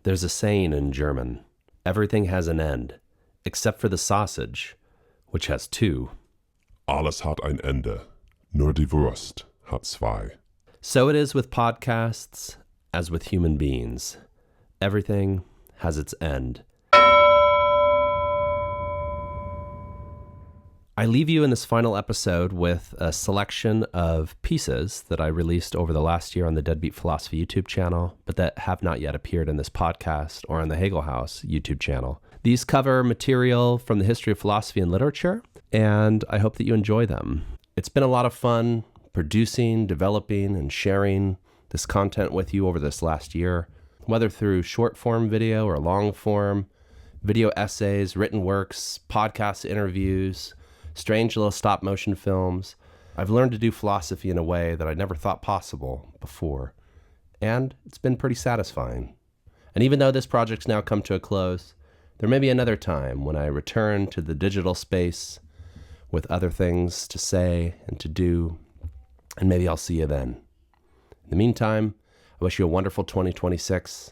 There's a saying in German, everything has an end, except for the sausage, which has two. Alles hat ein Ende, nur die Wurst hat zwei. So it is with podcasts, as with human beings. Everything has its end. I leave you in this final episode with a selection of pieces that I released over the last year on the Deadbeat Philosophy YouTube channel, but that have not yet appeared in this podcast or on the Hegel-Haus YouTube channel. These cover material from the history of philosophy and literature, and I hope that you enjoy them. It's been a lot of fun producing, developing, and sharing this content with you over this last year, whether through short-form video or long-form, video essays, written works, podcast interviews, strange little stop-motion films. I've learned to do philosophy in a way that I never thought possible before, and it's been pretty satisfying. And even though this project's now come to a close, there may be another time when I return to the digital space with other things to say and to do, and maybe I'll see you then. In the meantime, I wish you a wonderful 2026.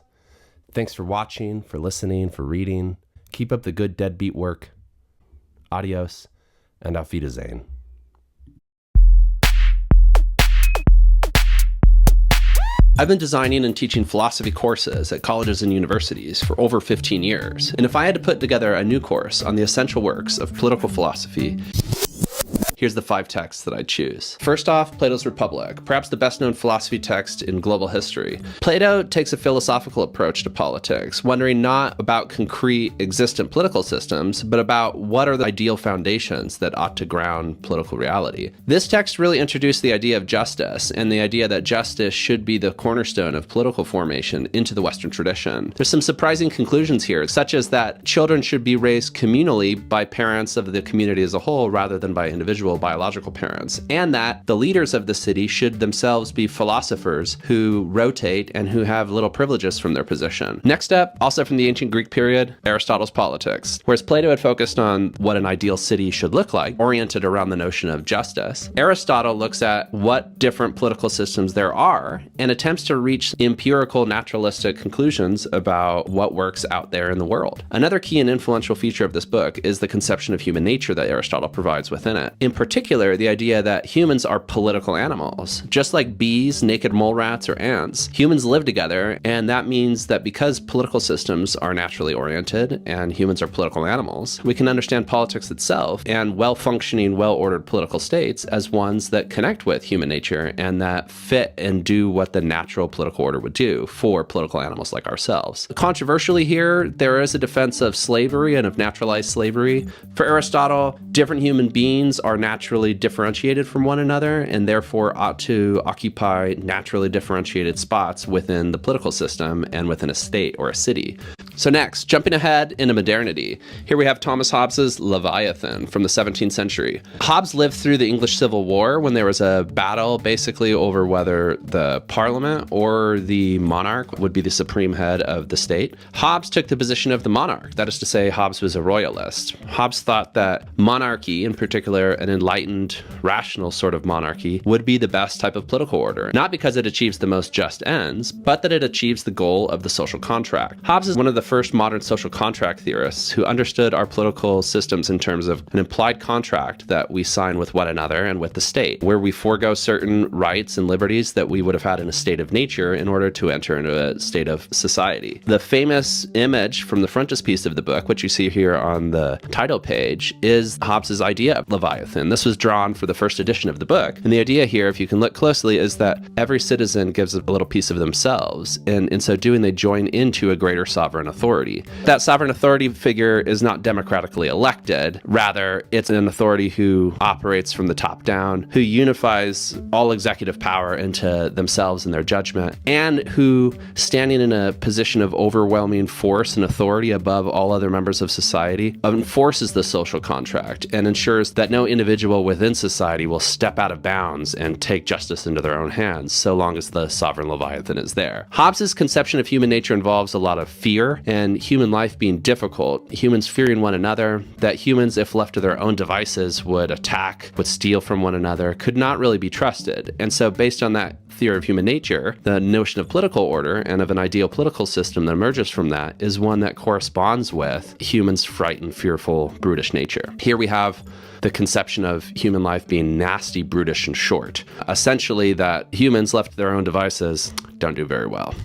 Thanks for watching, for listening, for reading. Keep up the good deadbeat work. Adios. And auf Wiedersehen. I've been designing and teaching philosophy courses at colleges and universities for over 15 years. And if I had to put together a new course on the essential works of political philosophy, here's the 5 texts that I'd choose. First off, Plato's Republic, perhaps the best-known philosophy text in global history. Plato takes a philosophical approach to politics, wondering not about concrete existent political systems, but about what are the ideal foundations that ought to ground political reality. This text really introduced the idea of justice and the idea that justice should be the cornerstone of political formation into the Western tradition. There's some surprising conclusions here, such as that children should be raised communally by parents of the community as a whole rather than by individual biological parents, and that the leaders of the city should themselves be philosophers who rotate and who have little privileges from their position. Next up, also from the ancient Greek period, Aristotle's Politics. Whereas Plato had focused on what an ideal city should look like, oriented around the notion of justice, Aristotle looks at what different political systems there are and attempts to reach empirical naturalistic conclusions about what works out there in the world. Another key and influential feature of this book is the conception of human nature that Aristotle provides within it. In particular, the idea that humans are political animals. Just like bees, naked mole rats, or ants, humans live together, and that means that because political systems are naturally oriented and humans are political animals, we can understand politics itself and well-functioning, well-ordered political states as ones that connect with human nature and that fit and do what the natural political order would do for political animals like ourselves. Controversially here, there is a defense of slavery and of naturalized slavery. For Aristotle, different human beings are naturally differentiated from one another and therefore ought to occupy naturally differentiated spots within the political system and within a state or a city. So next, jumping ahead into modernity, here we have Thomas Hobbes's Leviathan from the 17th century. Hobbes lived through the English Civil War when there was a battle basically over whether the parliament or the monarch would be the supreme head of the state. Hobbes took the position of the monarch, that is to say, Hobbes was a royalist. Hobbes thought that monarchy, in particular an enlightened, rational sort of monarchy, would be the best type of political order, not because it achieves the most just ends, but that it achieves the goal of the social contract. Hobbes is one of the first modern social contract theorists who understood our political systems in terms of an implied contract that we sign with one another and with the state, where we forego certain rights and liberties that we would have had in a state of nature in order to enter into a state of society. The famous image from the frontispiece of the book, which you see here on the title page, is Hobbes's idea of Leviathan. This was drawn for the first edition of the book. And the idea here, if you can look closely, is that every citizen gives a little piece of themselves. And in so doing, they join into a greater sovereign authority. That sovereign authority figure is not democratically elected. Rather, it's an authority who operates from the top down, who unifies all executive power into themselves and their judgment, and who, standing in a position of overwhelming force and authority above all other members of society, enforces the social contract and ensures that no individual within society will step out of bounds and take justice into their own hands, so long as the sovereign Leviathan is there. Hobbes's conception of human nature involves a lot of fear and human life being difficult, humans fearing one another, that humans, if left to their own devices, would attack, would steal from one another, could not really be trusted. And so based on that theory of human nature, the notion of political order and of an ideal political system that emerges from that is one that corresponds with humans' frightened, fearful, brutish nature. Here we have the conception of human life being nasty, brutish, and short. Essentially that humans left to their own devices don't do very well.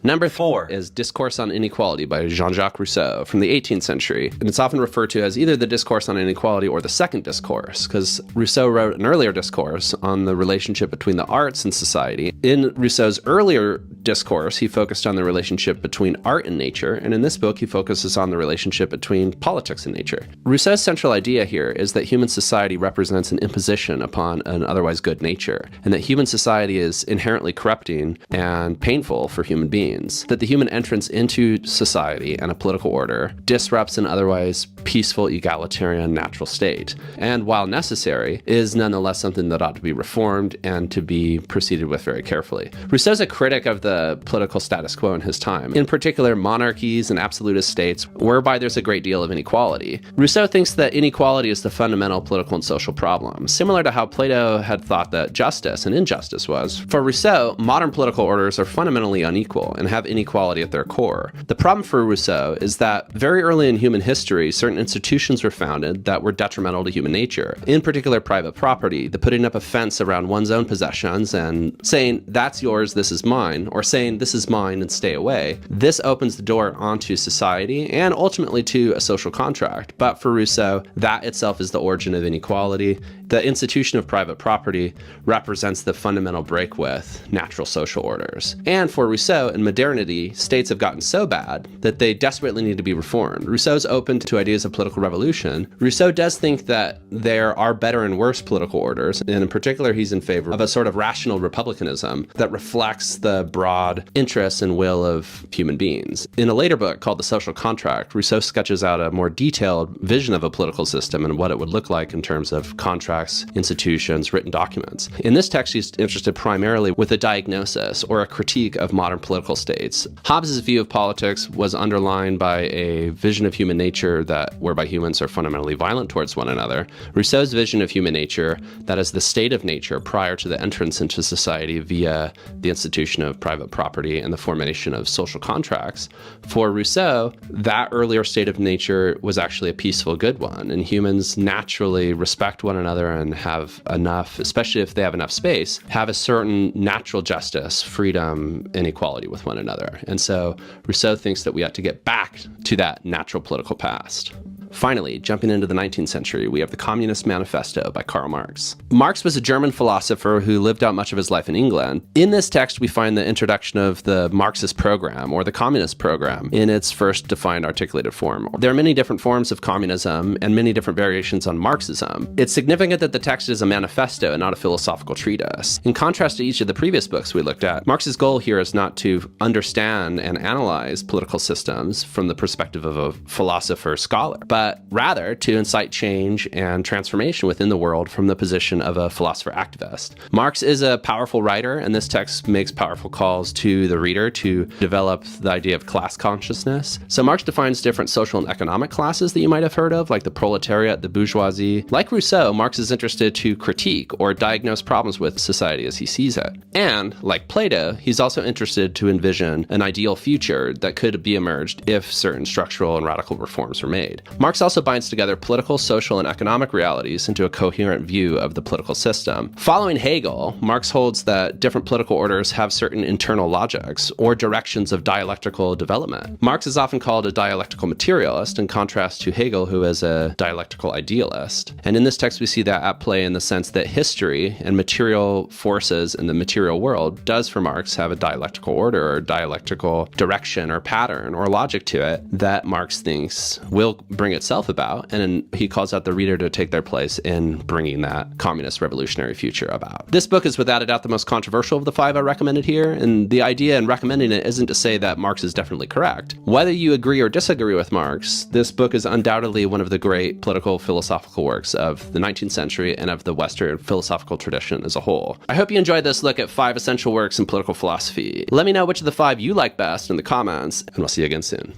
Number 4 is Discourse on Inequality by Jean-Jacques Rousseau from the 18th century. And it's often referred to as either the Discourse on Inequality or the Second Discourse, because Rousseau wrote an earlier discourse on the relationship between the arts and society. In Rousseau's earlier discourse, he focused on the relationship between art and nature, and in this book, he focuses on the relationship between politics and nature. Rousseau's central idea here is that human society represents an imposition upon an otherwise good nature, and that human society is inherently corrupting and painful for human beings. That the human entrance into society and a political order disrupts an otherwise peaceful, egalitarian, natural state, and while necessary, is nonetheless something that ought to be reformed and to be proceeded with very carefully. Rousseau's a critic of the political status quo in his time, in particular monarchies and absolutist states, whereby there's a great deal of inequality. Rousseau thinks that inequality is the fundamental political and social problem, similar to how Plato had thought that justice and injustice was. For Rousseau, modern political orders are fundamentally unequal and have inequality at their core. The problem for Rousseau is that very early in human history, certain institutions were founded that were detrimental to human nature. In particular, private property, the putting up a fence around one's own possessions and saying, that's yours, this is mine, or saying, this is mine and stay away. This opens the door onto society and ultimately to a social contract. But for Rousseau, that itself is the origin of inequality. The institution of private property represents the fundamental break with natural social orders. And for Rousseau, in modernity, states have gotten so bad that they desperately need to be reformed. Rousseau's open to ideas of political revolution. Rousseau does think that there are better and worse political orders, and in particular, he's in favor of a sort of rational republicanism that reflects the broad interests and will of human beings. In a later book called The Social Contract, Rousseau sketches out a more detailed vision of a political system and what it would look like in terms of contracts, institutions, written documents. In this text, he's interested primarily with a diagnosis or a critique of modern political states. Hobbes' view of politics was underlined by a vision of human nature that whereby humans are fundamentally violent towards one another. Rousseau's vision of human nature, that is the state of nature prior to the entrance into society via the institution of private property and the formation of social contracts. For Rousseau, that earlier state of nature was actually a peaceful, good one, and humans naturally respect one another and have enough, especially if they have enough space, have a certain natural justice, freedom, and equality with one another. And so Rousseau thinks that we ought to get back to that natural political past. Finally, jumping into the 19th century, we have the Communist Manifesto by Karl Marx. Marx was a German philosopher who lived out much of his life in England. In this text, we find the introduction of the Marxist program, or the Communist program, in its first defined articulated form. There are many different forms of communism and many different variations on Marxism. It's significant that the text is a manifesto and not a philosophical treatise. In contrast to each of the previous books we looked at, Marx's goal here is not to understand and analyze political systems from the perspective of a philosopher-scholar, but rather to incite change and transformation within the world from the position of a philosopher-activist. Marx is a powerful writer, and this text makes powerful calls to the reader to develop the idea of class consciousness. So Marx defines different social and economic classes that you might have heard of, like the proletariat, the bourgeoisie. Like Rousseau, Marx is interested to critique or diagnose problems with society as he sees it. And, like Plato, he's also interested to envision an ideal future that could be emerged if certain structural and radical reforms were made. Marx also binds together political, social, and economic realities into a coherent view of the political system. Following Hegel, Marx holds that different political orders have certain internal logics or directions of dialectical development. Marx is often called a dialectical materialist in contrast to Hegel, who is a dialectical idealist. And in this text, we see that at play in the sense that history and material forces in the material world does for Marx have a dialectical order or dialectical direction or pattern or logic to it that Marx thinks will bring it itself about, and he calls out the reader to take their place in bringing that communist revolutionary future about. This book is without a doubt the most controversial of the 5 I recommended here, and the idea in recommending it isn't to say that Marx is definitely correct. Whether you agree or disagree with Marx, this book is undoubtedly one of the great political philosophical works of the 19th century and of the Western philosophical tradition as a whole. I hope you enjoyed this look at 5 essential works in political philosophy. Let me know which of the 5 you like best in the comments, and we'll see you again soon.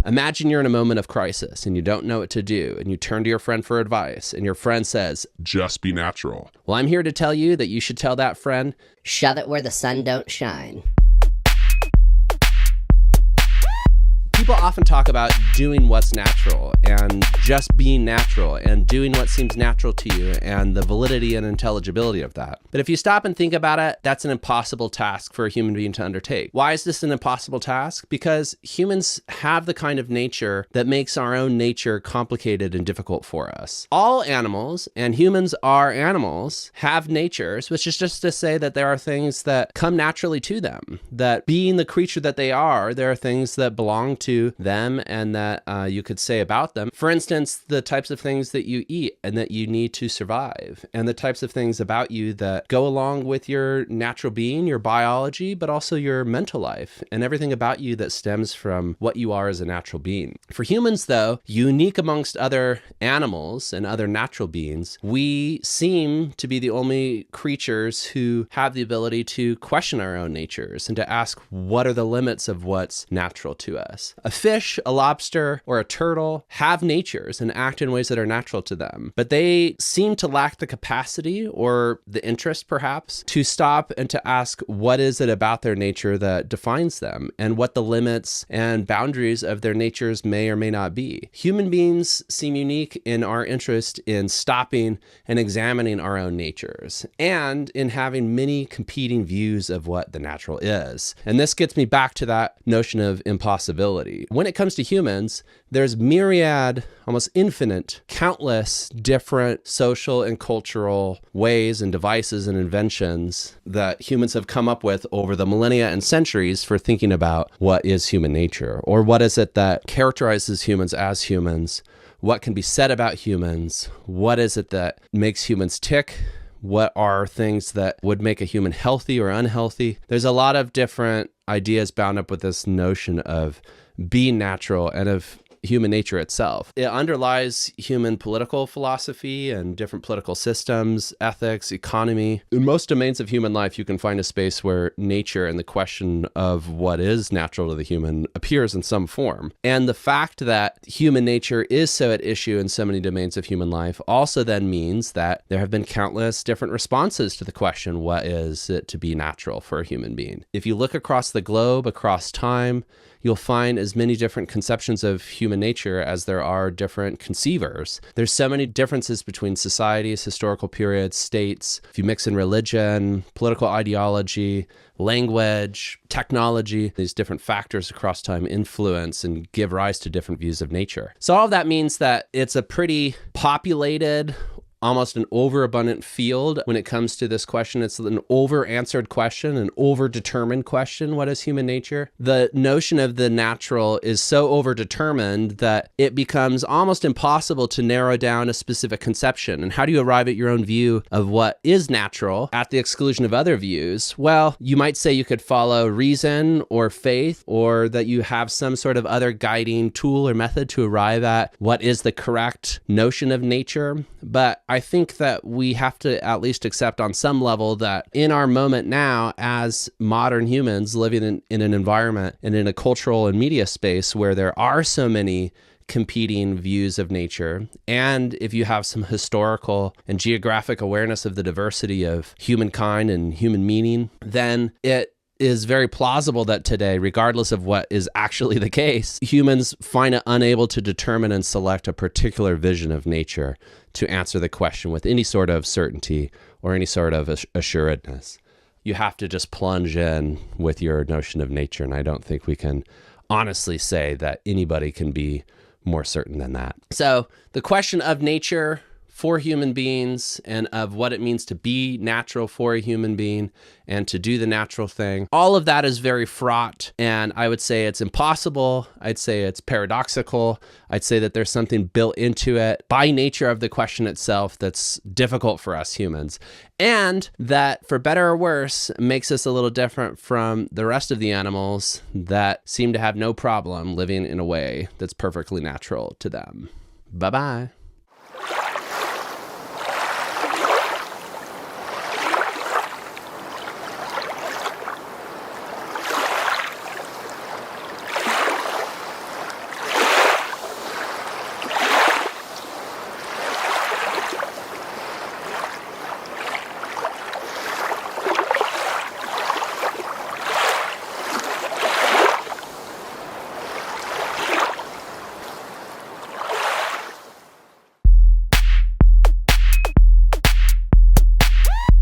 Imagine you're in a moment of crisis and you don't know what to do, and you turn to your friend for advice, and your friend says, Just be natural. well, I'm here to tell you that you should tell that friend, shove it where the sun don't shine. people often talk about doing what's natural and just being natural and doing what seems natural to you and the validity and intelligibility of that. But if you stop and think about it, that's an impossible task for a human being to undertake. Why is this an impossible task? Because humans have the kind of nature that makes our own nature complicated and difficult for us. All animals, and humans are animals, have natures, which is just to say that there are things that come naturally to them, that being the creature that they are, there are things that belong to them and that you could say about them. For instance, the types of things that you eat and that you need to survive, and the types of things about you that go along with your natural being, your biology, but also your mental life and everything about you that stems from what you are as a natural being. For humans, though, unique amongst other animals and other natural beings, we seem to be the only creatures who have the ability to question our own natures and to ask what are the limits of what's natural to us. A fish, a lobster, or a turtle have natures and act in ways that are natural to them, but they seem to lack the capacity or the interest, perhaps, to stop and to ask what is it about their nature that defines them and what the limits and boundaries of their natures may or may not be. Human beings seem unique in our interest in stopping and examining our own natures and in having many competing views of what the natural is. And this gets me back to that notion of impossibility. When it comes to humans, there's myriad, almost infinite, countless different social and cultural ways and devices and inventions that humans have come up with over the millennia and centuries for thinking about what is human nature, or what is it that characterizes humans as humans, what can be said about humans, what is it that makes humans tick, what are things that would make a human healthy or unhealthy. There's a lot of different ideas bound up with this notion of being natural and of human nature itself. It underlies human political philosophy and different political systems, ethics, economy. In most domains of human life, you can find a space where nature and the question of what is natural to the human appears in some form. And the fact that human nature is so at issue in so many domains of human life also then means that there have been countless different responses to the question, what is it to be natural for a human being? If you look across the globe, across time, you'll find as many different conceptions of human nature as there are different conceivers. There's so many differences between societies, historical periods, states. If you mix in religion, political ideology, language, technology, these different factors across time influence and give rise to different views of nature. So all of that means that it's a pretty populated, almost an overabundant field when it comes to this question. It's an over-answered question, an over-determined question. What is human nature? The notion of the natural is so over-determined that it becomes almost impossible to narrow down a specific conception. And how do you arrive at your own view of what is natural at the exclusion of other views? Well, you might say you could follow reason or faith, or that you have some sort of other guiding tool or method to arrive at what is the correct notion of nature. But I think that we have to at least accept on some level that in our moment now, as modern humans living in an environment and in a cultural and media space where there are so many competing views of nature, and if you have some historical and geographic awareness of the diversity of humankind and human meaning, then it is very plausible that today, regardless of what is actually the case, humans find it unable to determine and select a particular vision of nature to answer the question with any sort of certainty or any sort of assuredness. You have to just plunge in with your notion of nature, and I don't think we can honestly say that anybody can be more certain than that. So the question of nature for human beings and of what it means to be natural for a human being and to do the natural thing. All of that is very fraught, and I would say it's impossible. I'd say it's paradoxical. I'd say that there's something built into it by nature of the question itself that's difficult for us humans, and that, for better or worse, makes us a little different from the rest of the animals that seem to have no problem living in a way that's perfectly natural to them. Bye-bye.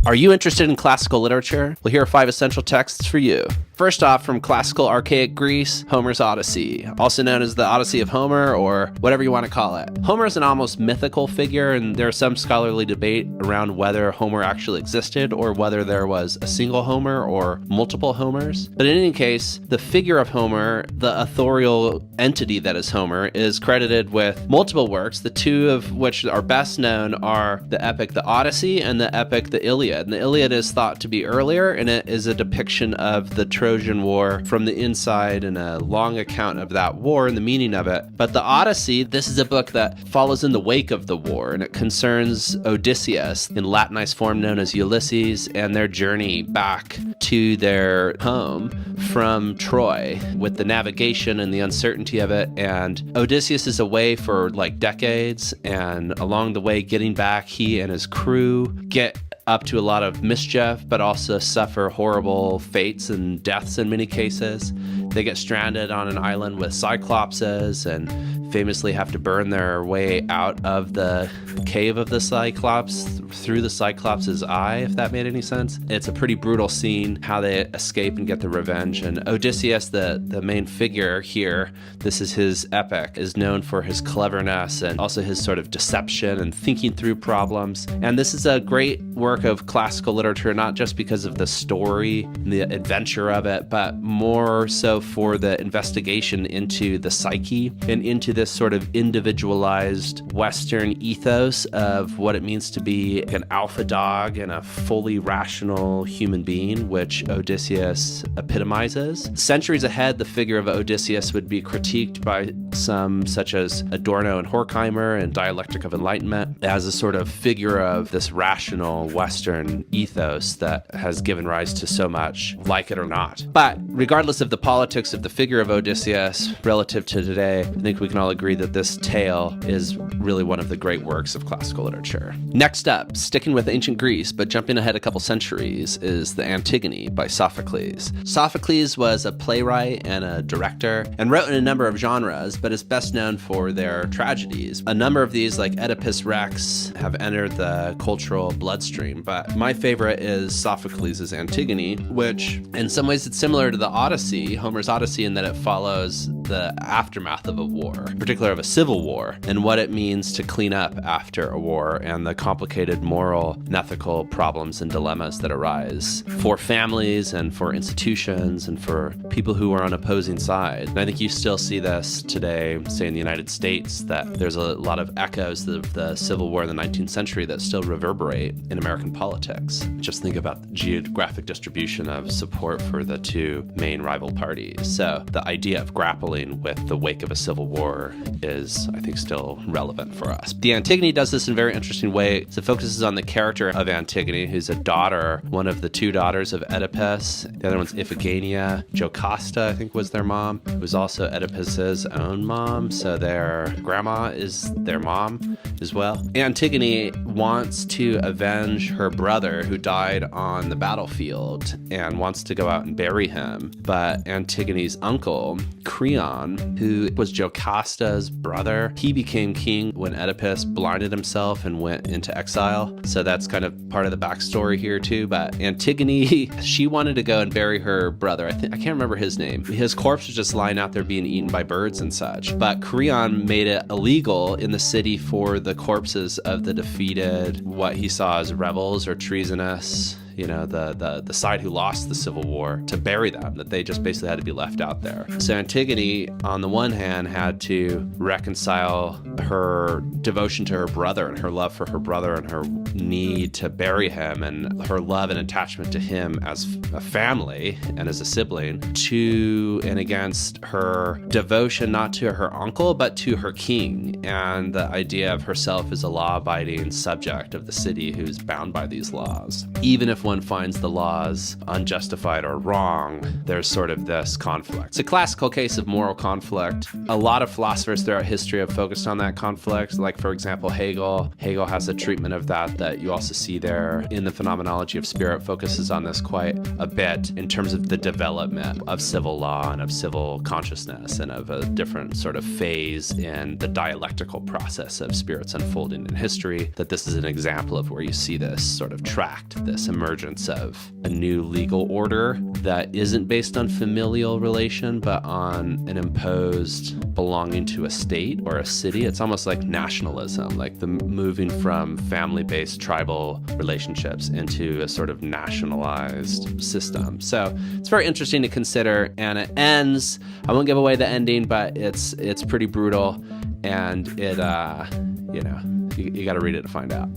Are you interested in classical literature? Well, here are 5 essential texts for you. First off, from classical archaic Greece, Homer's Odyssey, also known as the Odyssey of Homer, or whatever you want to call it. Homer is an almost mythical figure, and there's some scholarly debate around whether Homer actually existed or whether there was a single Homer or multiple Homers. But in any case, the figure of Homer, the authorial entity that is Homer, is credited with multiple works, the 2 of which are best known are the epic The Odyssey and the epic The Iliad. And the Iliad is thought to be earlier, and it is a depiction of the Trojan War from the inside and a long account of that war and the meaning of it. But the Odyssey, this is a book that follows in the wake of the war, and it concerns Odysseus, in Latinized form known as Ulysses, and their journey back to their home from Troy with the navigation and the uncertainty of it. And Odysseus is away for like decades, and along the way getting back, he and his crew get up to a lot of mischief, but also suffer horrible fates and deaths in many cases. They get stranded on an island with Cyclopses and famously have to burn their way out of the cave of the Cyclops through the Cyclops' eye, if that made any sense. It's a pretty brutal scene, how they escape and get the revenge. And Odysseus, the main figure here, this is his epic, is known for his cleverness and also his sort of deception and thinking through problems. And this is a great work of classical literature, not just because of the story and the adventure of it, but more so for the investigation into the psyche and into this sort of individualized Western ethos of what it means to be an alpha dog and a fully rational human being, which Odysseus epitomizes. Centuries ahead, the figure of Odysseus would be critiqued by some such as Adorno and Horkheimer in Dialectic of Enlightenment as a sort of figure of this rational Western ethos that has given rise to so much, like it or not. But regardless of the politics of the figure of Odysseus relative to today, I think we can all agree that this tale is really one of the great works of classical literature. Next up, sticking with ancient Greece, but jumping ahead a couple centuries, is the Antigone by Sophocles. Sophocles was a playwright and a director and wrote in a number of genres, but is best known for their tragedies. A number of these, like Oedipus Rex, have entered the cultural bloodstream, but my favorite is Sophocles' Antigone, which in some ways it's similar to the Odyssey, Homer's Odyssey, in that it follows the aftermath of a war, in particular of a civil war, and what it means to clean up after a war and the complicated moral and ethical problems and dilemmas that arise for families and for institutions and for people who are on opposing sides. And I think you still see this today, say in the United States, that there's a lot of echoes of the Civil War in the 19th century that still reverberate in American politics. Just think about the geographic distribution of support for the 2 main rival parties. So the idea of grappling with the wake of a civil war is, I think, still relevant for us. The Antigone does this in a very interesting way. So it focuses on the character of Antigone, who's a daughter, one of the 2 daughters of Oedipus. The other one's Iphigenia. Jocasta, I think, was their mom, who was also Oedipus's own mom. So their grandma is their mom as well. Antigone wants to avenge her brother who died on the battlefield and wants to go out and bury him. But Antigone's uncle, Creon, who was Jocasta's brother, he became king when Oedipus blinded himself and went into exile. So that's kind of part of the backstory here too. But Antigone, she wanted to go and bury her brother. I can't remember his name. His corpse was just lying out there being eaten by birds and such. But Creon made it illegal in the city for the corpses of the defeated, what he saw as rebels or treasonous, the side who lost the civil war, to bury them, that they just basically had to be left out there. So Antigone, on the one hand, had to reconcile her devotion to her brother and her love for her brother and her need to bury him and her love and attachment to him as a family and as a sibling, to and against her devotion not to her uncle but to her king, and the idea of herself as a law-abiding subject of the city who's bound by these laws. Even if one finds the laws unjustified or wrong, there's sort of this conflict. It's a classical case of moral conflict. A lot of philosophers throughout history have focused on that conflict. Like, for example, Hegel. Hegel has a treatment of that you also see there in the Phenomenology of Spirit, focuses on this quite a bit in terms of the development of civil law and of civil consciousness and of a different sort of phase in the dialectical process of spirits unfolding in history. That this is an example of where you see this sort of tract, this emergence of a new legal order that isn't based on familial relation, but on an imposed belonging to a state or a city. It's almost like nationalism, like the moving from family-based tribal relationships into a sort of nationalized system. So it's very interesting to consider, and it ends, I won't give away the ending, but it's pretty brutal, and it, you got to read it to find out.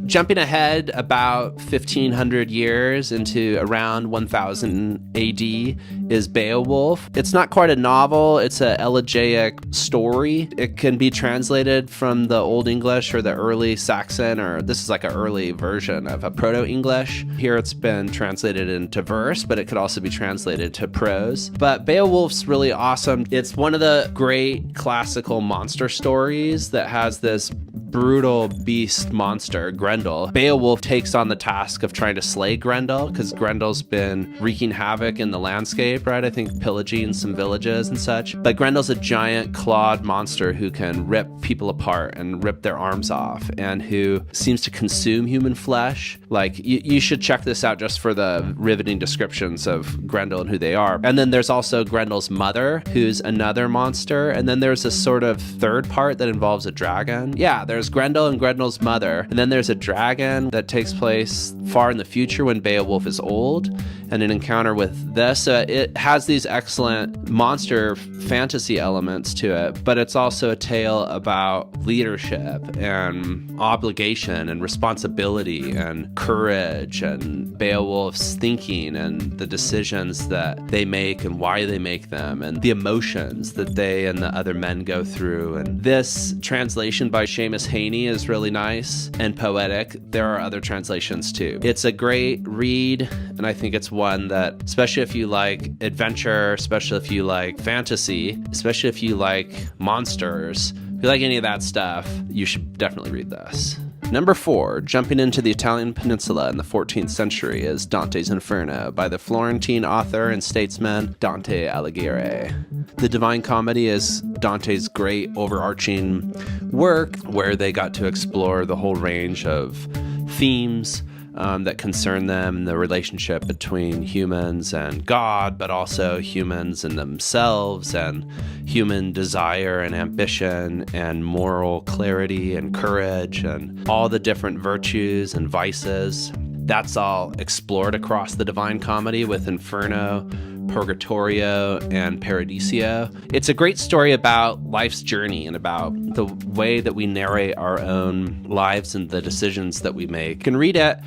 Jumping ahead about 1,500 years into around 1000 AD is Beowulf. It's not quite a novel, it's an elegiac story. It can be translated from the Old English or the early Saxon, or this is like an early version of a Proto-English. Here it's been translated into verse, but it could also be translated to prose. But Beowulf's really awesome. It's one of the great classical monster stories that has this brutal beast monster, Grendel. Beowulf takes on the task of trying to slay Grendel because Grendel's been wreaking havoc in the landscape, right? I think pillaging some villages and such. But Grendel's a giant clawed monster who can rip people apart and rip their arms off, and who seems to consume human flesh. Like, you should check this out just for the riveting descriptions of Grendel and who they are. And then there's also Grendel's mother, who's another monster. And then there's a sort of third part that involves a dragon. Yeah, there's Grendel and Grendel's mother. And then there's a dragon that takes place far in the future when Beowulf is old, and an encounter with this. It has these excellent monster fantasy elements to it, but it's also a tale about leadership and obligation and responsibility and courage and Beowulf's thinking and the decisions that they make and why they make them and the emotions that they and the other men go through. And this translation by Seamus Heaney is really nice and poetic. There are other translations too. It's a great read, and I think it's one that, especially if you like adventure, especially if you like fantasy, especially if you like monsters, if you like any of that stuff, you should definitely read this. Number 4, jumping into the Italian peninsula in the 14th century, is Dante's Inferno by the Florentine author and statesman Dante Alighieri. The Divine Comedy is Dante's great overarching work where they got to explore the whole range of themes that concern them, the relationship between humans and God, but also humans and themselves, and human desire and ambition and moral clarity and courage and all the different virtues and vices. That's all explored across the Divine Comedy with Inferno, Purgatorio, and Paradiso. It's a great story about life's journey and about the way that we narrate our own lives and the decisions that we make. You can read it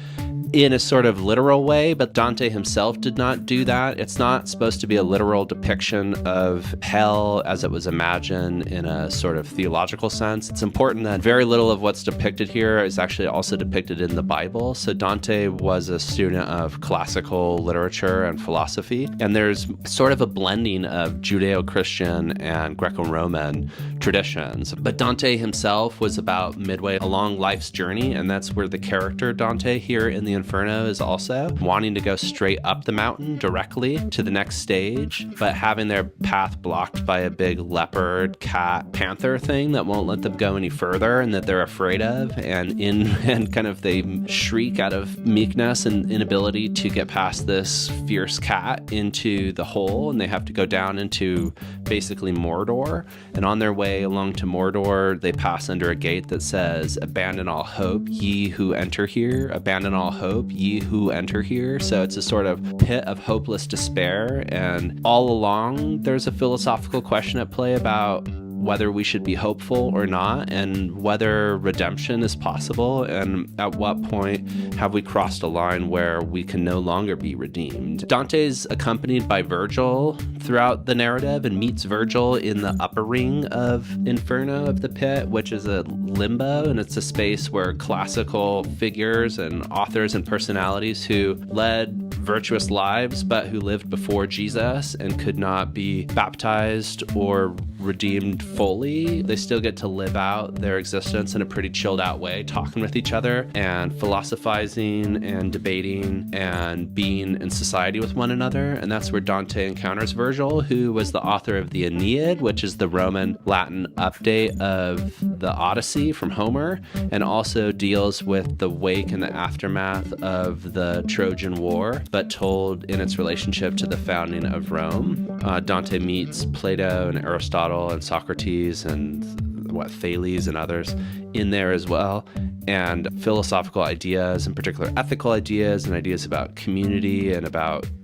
in a sort of literal way, but Dante himself did not do that. It's not supposed to be a literal depiction of hell as it was imagined in a sort of theological sense. It's important that very little of what's depicted here is actually also depicted in the Bible. So Dante was a student of classical literature and philosophy, and there's sort of a blending of Judeo-Christian and Greco-Roman traditions. But Dante himself was about midway along life's journey, and that's where the character Dante here in the Inferno is also wanting to go straight up the mountain directly to the next stage, but having their path blocked by a big leopard, cat, panther thing that won't let them go any further and that they're afraid of, and kind of they shriek out of meekness and inability to get past this fierce cat into the hole, and they have to go down into basically Mordor. And on their way along to Mordor, they pass under a gate that says, "Abandon all hope, ye who enter here. Abandon all hope, ye who enter here." So it's a sort of pit of hopeless despair. And all along, there's a philosophical question at play about whether we should be hopeful or not, and whether redemption is possible, and at what point have we crossed a line where we can no longer be redeemed. Dante's accompanied by Virgil throughout the narrative and meets Virgil in the upper ring of Inferno, of the pit, which is a limbo, and it's a space where classical figures and authors and personalities who led virtuous lives but who lived before Jesus and could not be baptized or redeemed fully, they still get to live out their existence in a pretty chilled out way, talking with each other and philosophizing and debating and being in society with one another. And that's where Dante encounters Virgil, who was the author of the Aeneid, which is the Roman Latin update of the Odyssey from Homer, and also deals with the wake and the aftermath of the Trojan War, but told in its relationship to the founding of Rome. Dante meets Plato and Aristotle and Socrates and Thales and others in there as well, and philosophical ideas, in particular ethical ideas and ideas about community and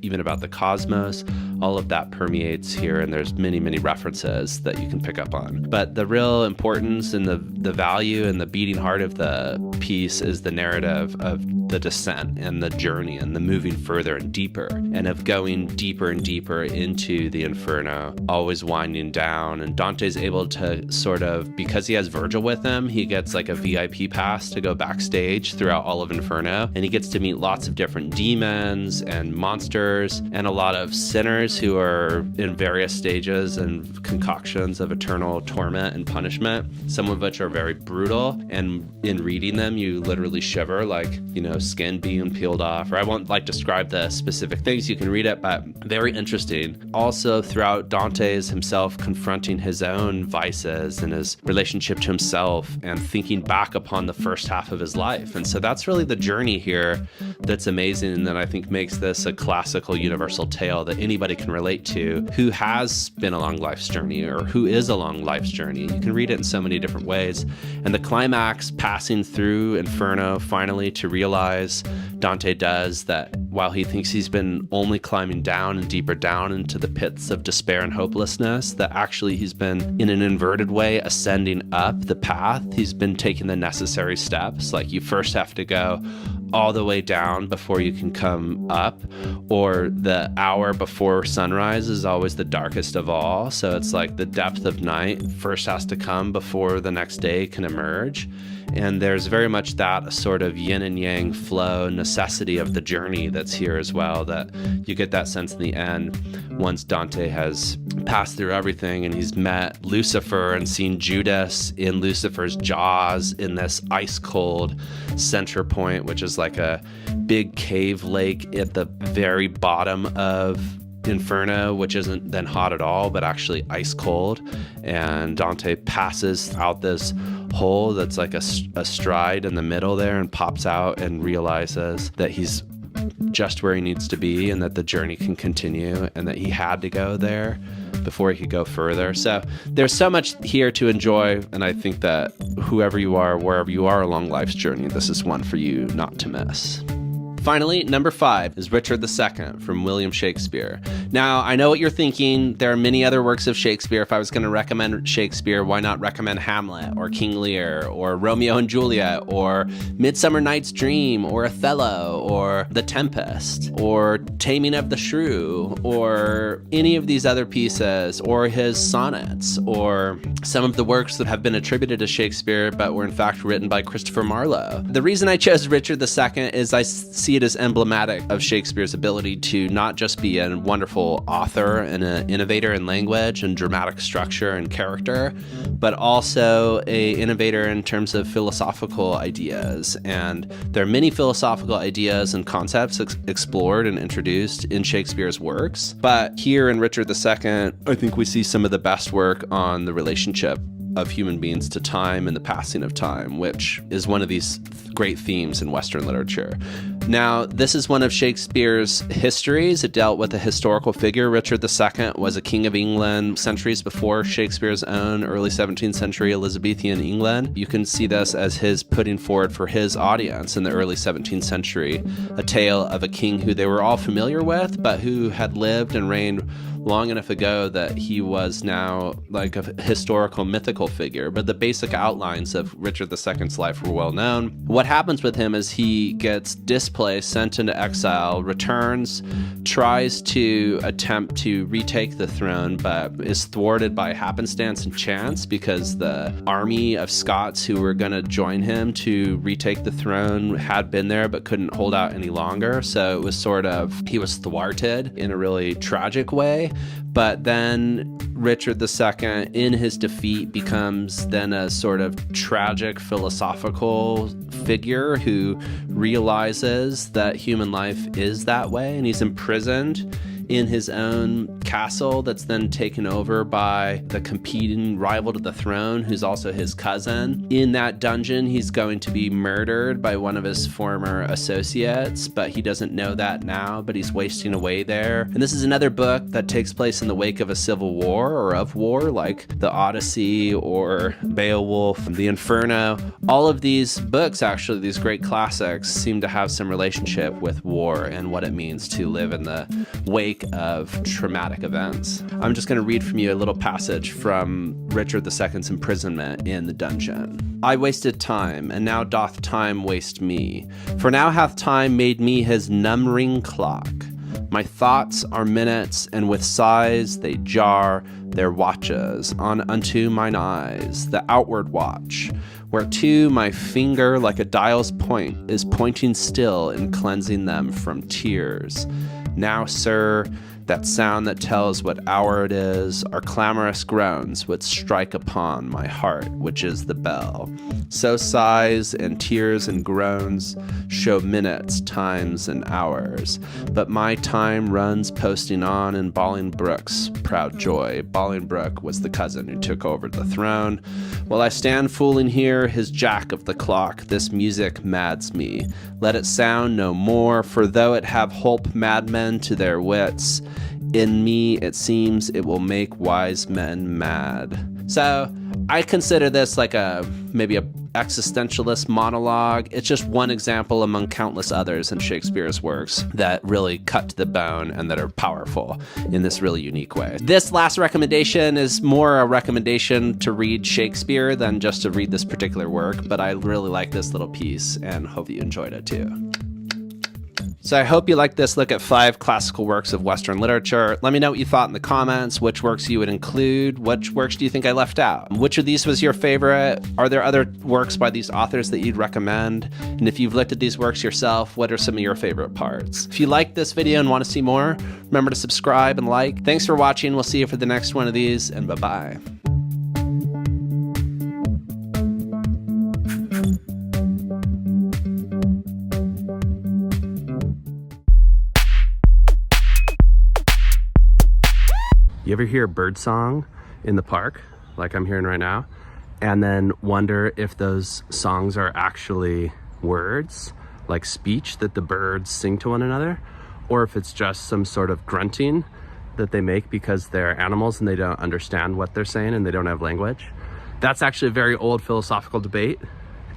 even about the cosmos. All of that permeates here, and there's many references that you can pick up on. But the real importance and the value and the beating heart of the piece is the narrative of the descent and the journey and the moving further and deeper, and of going deeper and deeper into the Inferno, always winding down. And Dante's able to sort of, because he has Virgil with him, he gets like a VIP pass to go backstage throughout all of Inferno, and he gets to meet lots of different demons and monsters and a lot of sinners who are in various stages and concoctions of eternal torment and punishment, some of which are very brutal, and in reading them you literally shiver, like, skin being peeled off. Or I won't describe the specific things, you can read it, but very interesting. Also throughout, Dante's himself confronting his own vices and his relationship to himself and thinking back upon the first half of his life. And so that's really the journey here that's amazing, and that I think makes this a classical universal tale that anybody can relate to who has been along life's journey or who is along life's journey. You can read it in so many different ways. And the climax, passing through Inferno finally to realize, Dante does, that while he thinks he's been only climbing down and deeper down into the pits of despair and hopelessness, that actually he's been, in an inverted way, ascending up the path. He's been taking the necessary steps. Like, you first have to go all the way down before you can come up, or the hour before sunrise is always the darkest of all. So it's like the depth of night first has to come before the next day can emerge. And there's very much that sort of yin and yang flow necessity of the journey that's here as well, that you get that sense in the end once Dante has passed through everything and he's met Lucifer and seen Judas in Lucifer's jaws in this ice cold center point, which is like a big cave lake at the very bottom of Inferno, which isn't then hot at all, but actually ice cold. And Dante passes out this hole that's like a stride in the middle there and pops out and realizes that he's just where he needs to be and that the journey can continue and that he had to go there before he could go further. So there's so much here to enjoy, and I think that whoever you are, wherever you are along life's journey, this is one for you not to miss. Finally, number 5 is Richard II from William Shakespeare. Now, I know what you're thinking. There are many other works of Shakespeare. If I was going to recommend Shakespeare, why not recommend Hamlet or King Lear or Romeo and Juliet or Midsummer Night's Dream or Othello or The Tempest or Taming of the Shrew or any of these other pieces or his sonnets or some of the works that have been attributed to Shakespeare but were in fact written by Christopher Marlowe. The reason I chose Richard II is I see it as emblematic of Shakespeare's ability to not just be a wonderful author and an innovator in language and dramatic structure and character, but also an innovator in terms of philosophical ideas. And there are many philosophical ideas and concepts explored and introduced in Shakespeare's works. But here in Richard II, I think we see some of the best work on the relationship of human beings to time and the passing of time, which is one of these great themes in Western literature. Now, this is one of Shakespeare's histories. It dealt with a historical figure. Richard II was a king of England centuries before Shakespeare's own early 17th century Elizabethan England. You can see this as his putting forward for his audience in the early 17th century a tale of a king who they were all familiar with, but who had lived and reigned long enough ago that he was now like a historical mythical figure. But the basic outlines of Richard II's life were well known. What happens with him is he gets displaced, sent into exile, returns, tries to attempt to retake the throne, but is thwarted by happenstance and chance because the army of Scots who were going to join him to retake the throne had been there but couldn't hold out any longer. So it was sort of, he was thwarted in a really tragic way. But then Richard II, in his defeat, becomes then a sort of tragic philosophical figure who realizes that human life is that way, and he's imprisoned in his own castle that's then taken over by the competing rival to the throne, who's also his cousin. In that dungeon, he's going to be murdered by one of his former associates, but he doesn't know that now, but he's wasting away there. And this is another book that takes place in the wake of a civil war or of war, like the Odyssey or Beowulf, the Inferno. All of these books, actually, these great classics, seem to have some relationship with war and what it means to live in the wake of traumatic events. I'm just going to read from you a little passage from Richard II's imprisonment in the dungeon. I wasted time, and now doth time waste me. For now hath time made me his numbering clock. My thoughts are minutes, and with sighs they jar their watches on unto mine eyes, the outward watch, whereto my finger like a dial's point is pointing still and cleansing them from tears. Now, sir, that sound that tells what hour it is are clamorous groans which strike upon my heart, which is the bell. So sighs and tears and groans show minutes, times, and hours. But my time runs posting on in Bolingbroke's proud joy. Bolingbroke was the cousin who took over the throne. While I stand fooling here, his jack of the clock, this music mads me. Let it sound no more, for though it have holp madmen to their wits, in me it seems it will make wise men mad. So I consider this like maybe a existentialist monologue. It's just one example among countless others in Shakespeare's works that really cut to the bone and that are powerful in this really unique way. This last recommendation is more a recommendation to read Shakespeare than just to read this particular work, but I really like this little piece and hope you enjoyed it too. So I hope you liked this look at 5 classical works of Western literature. Let me know what you thought in the comments, which works you would include, which works do you think I left out? Which of these was your favorite? Are there other works by these authors that you'd recommend? And if you've looked at these works yourself, what are some of your favorite parts? If you liked this video and want to see more, remember to subscribe and like. Thanks for watching. We'll see you for the next one of these, and bye-bye. You ever hear bird song in the park, like I'm hearing right now, and then wonder if those songs are actually words, like speech that the birds sing to one another, or if it's just some sort of grunting that they make because they're animals and they don't understand what they're saying and they don't have language? That's actually a very old philosophical debate.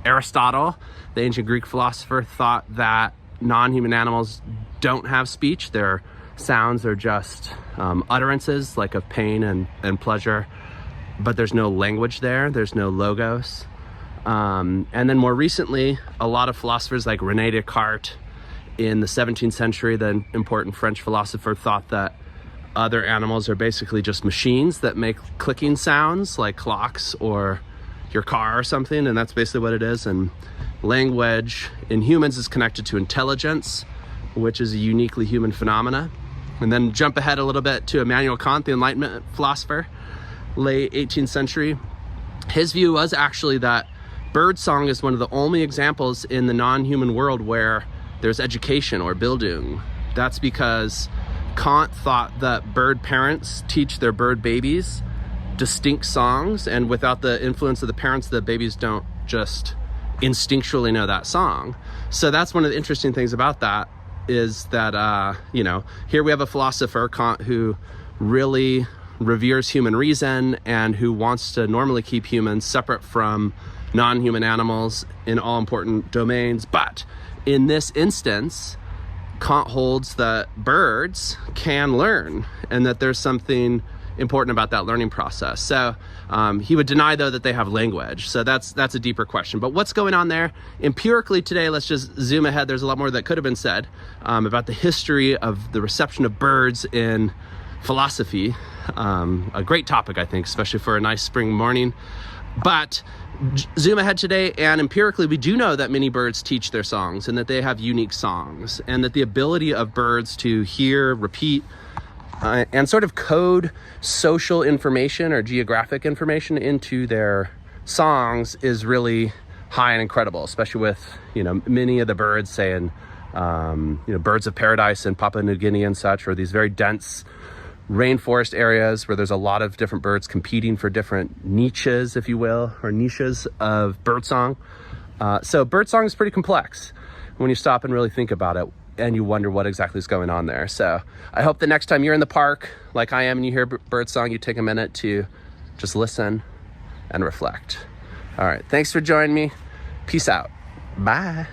Aristotle, the ancient Greek philosopher, thought that non-human animals don't have speech. Their sounds are just utterances, like of pain and pleasure, but there's no language there. There's no logos. And then more recently, a lot of philosophers like René Descartes in the 17th century, the important French philosopher, thought that other animals are basically just machines that make clicking sounds like clocks or your car or something, and that's basically what it is. And language in humans is connected to intelligence, which is a uniquely human phenomena. And then jump ahead a little bit to Immanuel Kant, the Enlightenment philosopher, late 18th century. His view was actually that birdsong is one of the only examples in the non-human world where there's education or Bildung. That's because Kant thought that bird parents teach their bird babies distinct songs, and without the influence of the parents, the babies don't just instinctually know that song. So that's one of the interesting things about that, is that, here we have a philosopher, Kant, who really reveres human reason and who wants to normally keep humans separate from non-human animals in all important domains. But in this instance, Kant holds that birds can learn and that there's something important about that learning process. So he would deny, though, that they have language. So that's a deeper question. But what's going on there? Empirically today, let's just zoom ahead. There's a lot more that could have been said about the history of the reception of birds in philosophy. A great topic, I think, especially for a nice spring morning. But zoom ahead today, and empirically we do know that many birds teach their songs and that they have unique songs, and that the ability of birds to hear, repeat, and sort of code social information or geographic information into their songs is really high and incredible, especially with, many of the birds, say in, birds of paradise in Papua New Guinea and such, or these very dense rainforest areas where there's a lot of different birds competing for different niches, if you will, or niches of birdsong. So birdsong is pretty complex when you stop and really think about it, and you wonder what exactly is going on there. So I hope the next time you're in the park, like I am, and you hear birdsong, you take a minute to just listen and reflect. All right, thanks for joining me. Peace out. Bye.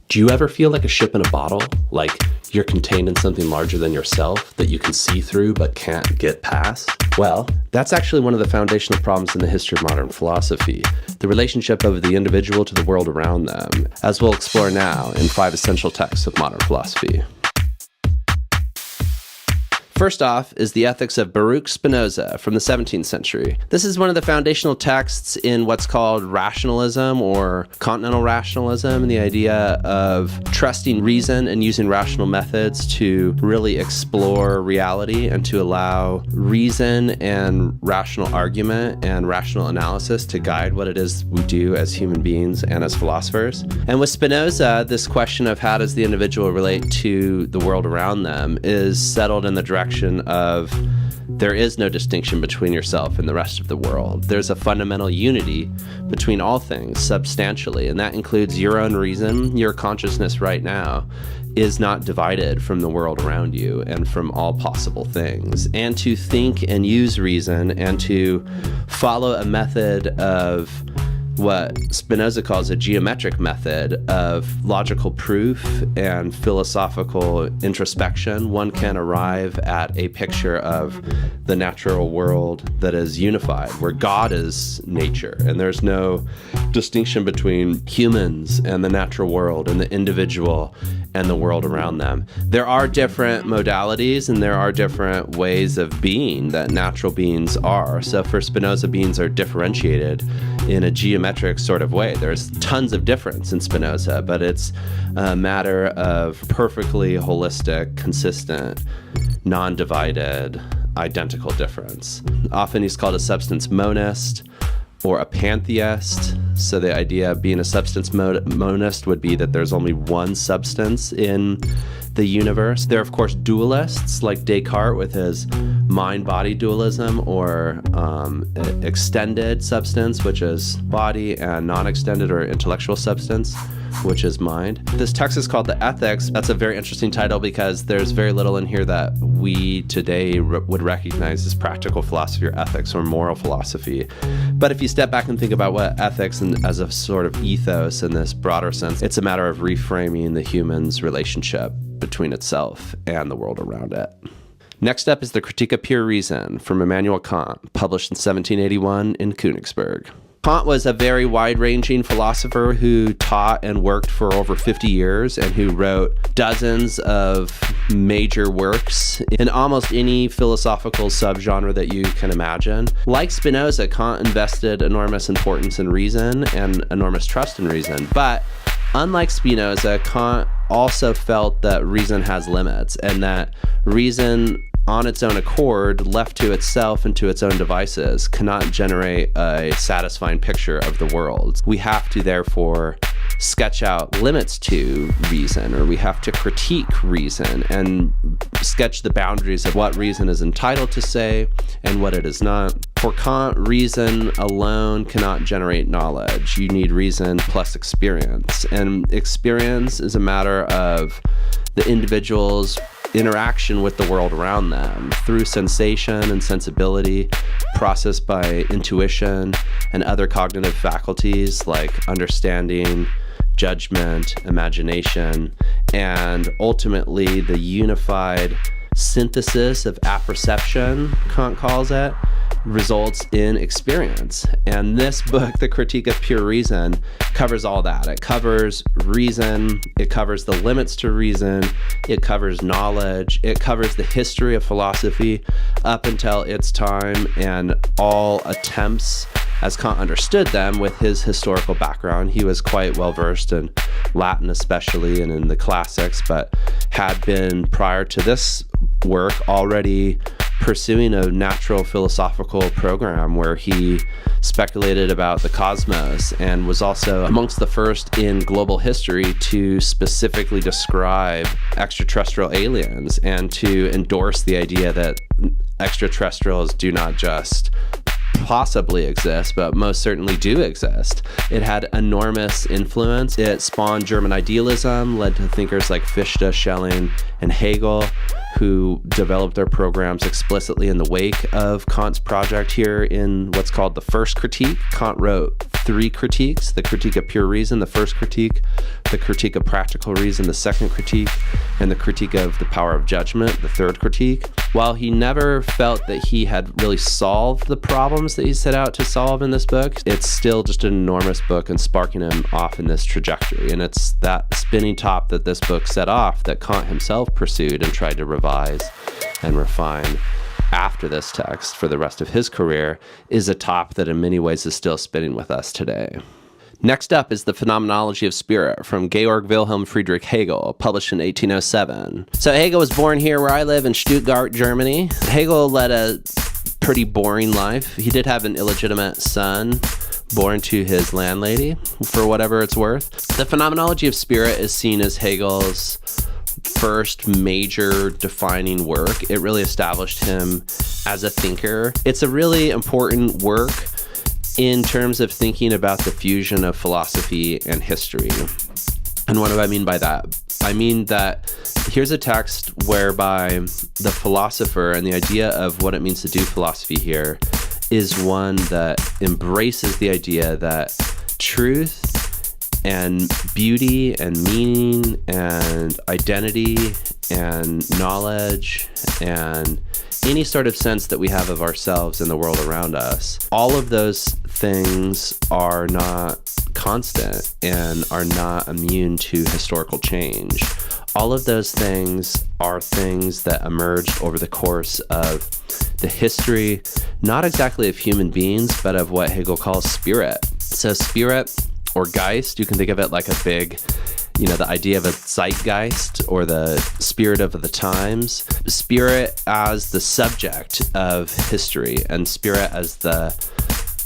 Do you ever feel like a ship in a bottle? Like you're contained in something larger than yourself that you can see through but can't get past? Well, that's actually one of the foundational problems in the history of modern philosophy, the relationship of the individual to the world around them, as we'll explore now in 5 essential texts of modern philosophy. First off is the Ethics of Baruch Spinoza from the 17th century. This is one of the foundational texts in what's called rationalism or continental rationalism, and the idea of trusting reason and using rational methods to really explore reality and to allow reason and rational argument and rational analysis to guide what it is we do as human beings and as philosophers. And with Spinoza, this question of how does the individual relate to the world around them is settled in the direction of there is no distinction between yourself and the rest of the world. There's a fundamental unity between all things substantially, and that includes your own reason. Your consciousness right now is not divided from the world around you and from all possible things. And to think and use reason and to follow a method of what Spinoza calls a geometric method of logical proof and philosophical introspection, one can arrive at a picture of the natural world that is unified, where God is nature, and there's no distinction between humans and the natural world and the individual and the world around them. There are different modalities and there are different ways of being that natural beings are. So for Spinoza, beings are differentiated in a geometric sort of way. There's tons of difference in Spinoza, but it's a matter of perfectly holistic, consistent, non-divided, identical difference. Often he's called a substance monist or a pantheist. So the idea of being a substance monist would be that there's only one substance in the universe. There are, of course, dualists like Descartes with his mind-body dualism, or extended substance, which is body, and non-extended or intellectual substance, which is mind. This text is called The Ethics. That's a very interesting title because there's very little in here that we today would recognize as practical philosophy or ethics or moral philosophy. But if you step back and think about what ethics and as a sort of ethos in this broader sense, it's a matter of reframing the human's relationship between itself and the world around it. Next up is The Critique of Pure Reason from Immanuel Kant, published in 1781 in Königsberg. Kant was a very wide-ranging philosopher who taught and worked for over 50 years and who wrote dozens of major works in almost any philosophical subgenre that you can imagine. Like Spinoza, Kant invested enormous importance in reason and enormous trust in reason. But unlike Spinoza, Kant also felt that reason has limits and that reason on its own accord, left to itself and to its own devices, cannot generate a satisfying picture of the world. We have to therefore sketch out limits to reason, or we have to critique reason and sketch the boundaries of what reason is entitled to say and what it is not. For Kant, reason alone cannot generate knowledge. You need reason plus experience. And experience is a matter of the individual's interaction with the world around them through sensation and sensibility, processed by intuition and other cognitive faculties like understanding, judgment, imagination, and ultimately the unified synthesis of apperception, Kant calls it, results in experience. And this book, The Critique of Pure Reason, covers all that. It covers reason, it covers the limits to reason, it covers knowledge, it covers the history of philosophy up until its time and all attempts as Kant understood them with his historical background. He was quite well versed in Latin especially and in the classics, but had been prior to this work already pursuing a natural philosophical program where he speculated about the cosmos and was also amongst the first in global history to specifically describe extraterrestrial aliens and to endorse the idea that extraterrestrials do not just possibly exist, but most certainly do exist. It had enormous influence. It spawned German idealism, led to thinkers like Fichte, Schelling, and Hegel, who developed their programs explicitly in the wake of Kant's project here in what's called the First Critique. Kant wrote 3 critiques: the Critique of Pure Reason, the first critique, the Critique of Practical Reason, the second critique, and the Critique of the Power of Judgment, the third critique. While he never felt that he had really solved the problems that he set out to solve in this book, it's still just an enormous book and sparking him off in this trajectory. And it's that spinning top that this book set off that Kant himself pursued and tried to revise and refine after this text for the rest of his career, is a top that in many ways is still spinning with us today. Next up is The Phenomenology of Spirit from Georg Wilhelm Friedrich Hegel, published in 1807. So Hegel was born here where I live in Stuttgart, Germany. Hegel led a pretty boring life. He did have an illegitimate son born to his landlady, for whatever it's worth. The Phenomenology of Spirit is seen as Hegel's first major defining work. It really established him as a thinker. It's a really important work in terms of thinking about the fusion of philosophy and history. And what do I mean by that? I mean that here's a text whereby the philosopher and the idea of what it means to do philosophy here is one that embraces the idea that truth and beauty and meaning and identity and knowledge and any sort of sense that we have of ourselves and the world around us, all of those things are not constant and are not immune to historical change. All of those things are things that emerged over the course of the history, not exactly of human beings, but of what Hegel calls spirit. So spirit, or Geist, you can think of it like a big, the idea of a zeitgeist or the spirit of the times. Spirit as the subject of history and spirit as the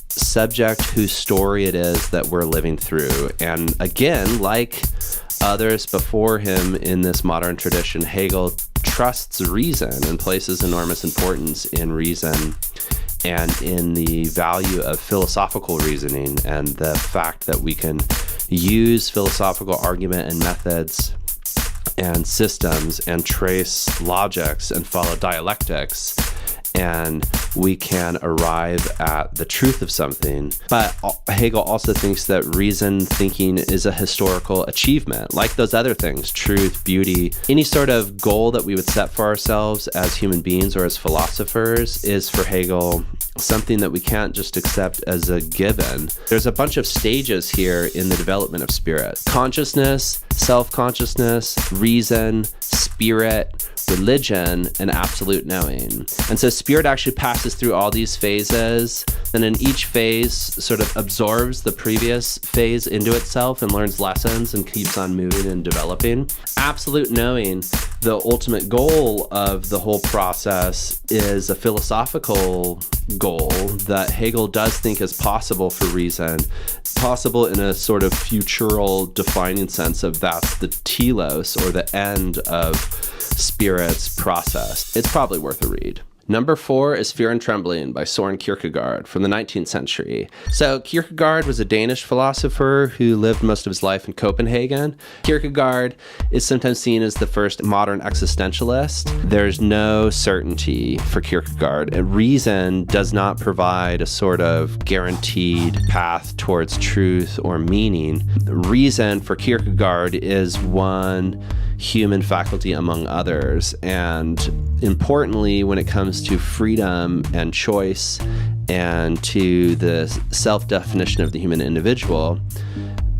subject whose story it is that we're living through. And again, like others before him in this modern tradition, Hegel trusts reason and places enormous importance in reason and in the value of philosophical reasoning and the fact that we can use philosophical argument and methods and systems and trace logics and follow dialectics, and we can arrive at the truth of something. But Hegel also thinks that reason thinking is a historical achievement, like those other things, truth, beauty. Any sort of goal that we would set for ourselves as human beings or as philosophers is, for Hegel, something that we can't just accept as a given. There's a bunch of stages here in the development of spirit: consciousness, self-consciousness, reason, spirit, religion, and absolute knowing. And so spirit actually passes through all these phases, and in each phase sort of absorbs the previous phase into itself and learns lessons and keeps on moving and developing. Absolute knowing, the ultimate goal of the whole process, is a philosophical goal that Hegel does think is possible for reason, possible in a sort of futural defining sense of that's the telos, or the end of spirit's process. It's probably worth a read. Number 4 is Fear and Trembling by Søren Kierkegaard from the 19th century. So Kierkegaard was a Danish philosopher who lived most of his life in Copenhagen. Kierkegaard is sometimes seen as the first modern existentialist. There's no certainty for Kierkegaard, and reason does not provide a sort of guaranteed path towards truth or meaning. Reason for Kierkegaard is one human faculty among others, and importantly, when it comes to freedom and choice and to the self-definition of the human individual,